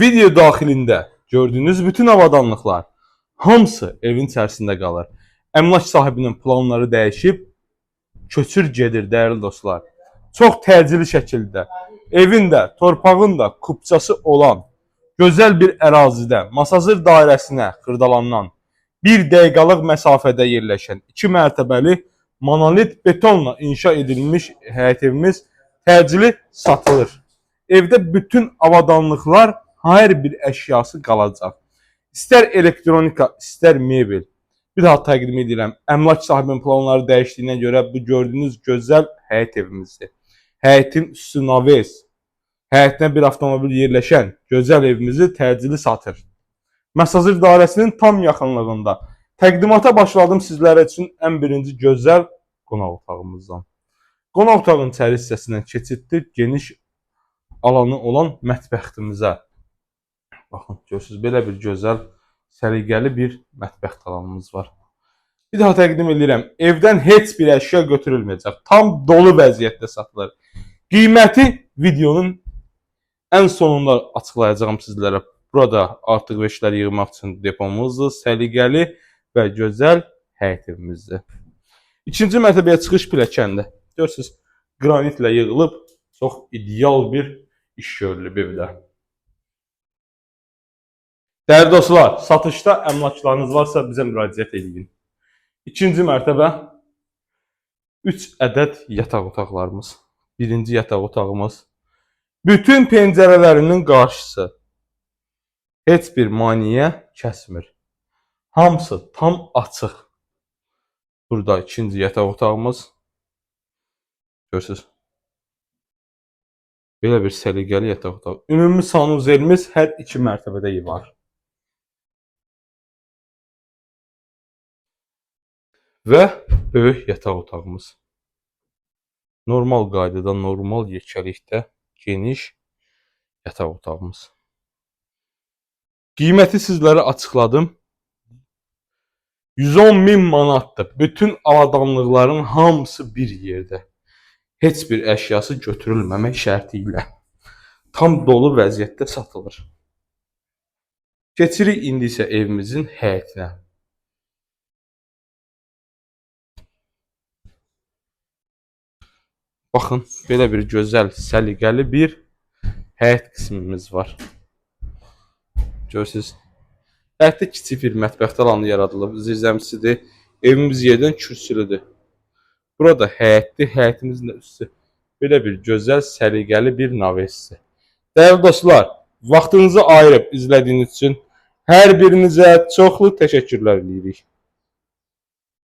Video daxilində gördüyünüz bütün avadanlıqlar hamısı evin içərisində qalır. Əmlak sahibinin planları dəyişib, köçür gedir dəyərli dostlar. Çox təcili şəkildə evin də, torpağın da kupçası olan gözəl bir ərazidə Masazır dairəsinə Xırdalanan 1 dəqiqəlıq məsafədə yerləşən 2 mərtəbəli monolit betonla inşa edilmiş həyət evimiz təcili satılır. Evdə bütün avadanlıqlar hər bir əşyası qalacaq. İstər elektronika, istər mebel. Bir daha təqdim edirəm. Əmlak sahibinin planları dəyişdiyinə görə bu gördüyünüz gözəl həyət evimizdir. Həyətin üstü naves, həyətinə bir avtomobil yerləşən gözəl evimizi təcili satır. Masazır dairəsinin tam yaxınlığında. Təqdimata başladım sizlərə üçün ən birinci gözəl qonaq otağımızdan. Qonaq otağının içəri hissəsindən keçiddir, geniş alanı olan mətbəxtimizə. Baxın, görürsünüz, belə bir gözəl, səliqəli bir mətbəx alanımız var. Bir daha təqdim edirəm, evdən heç bir əşya götürülməyəcək. Tam dolu vəziyyətdə satılır. Qiyməti videonun ən sonunda açıqlayacağım sizlərə. Burada artıq veşlər yığmaq üçün depomuzdur. Səliqəli və gözəl həyət evimizdir. İkinci mərtəbəyə çıxış pilləkəndə. Görürsünüz, qranitlə yığılıb çox ideal bir iş görülüb evdə. Dəyərli dostlar, satışda əmlaklarınız varsa bizə müraciət edin. İkinci mərtəbə 3 ədəd yataq otaqlarımız. Birinci yataq otağımız. Bütün pəncərələrinin qarşısı heç bir maneə kəsmir. Hamısı tam açıq. Burada ikinci yataq otağımız. Görürsünüz. Belə bir səliqəli yataq otağı. Ümumi sanuzelimiz hər 2 mərtəbədə var. Və böyük yataq otağımız. Normal qaydada, normal yekəlikdə geniş yataq otağımız. Qiyməti sizlərə açıqladım. 110.000 manatdır. Bütün avadanlıqların hamısı bir yerdə. Heç bir əşyası götürülməmək şərti ilə. Tam dolu vəziyyətdə satılır. Keçirik indi isə evimizin həyətinə. Baxın, belə bir gözəl, səliqəli bir həyət qismimiz var. Görürsünüz, həyətdə kiçik bir mətbəx alanı yaradılıb, zirzəmisidir. Evimiz yerdən kürsülüdür. Burada həyətdir, həyətimizin də üstü. Belə bir gözəl, səliqəli bir navesdir. Dəyərli dostlar, vaxtınızı ayırıb izlədiyiniz üçün hər birinizə çoxlu təşəkkürlər edirik.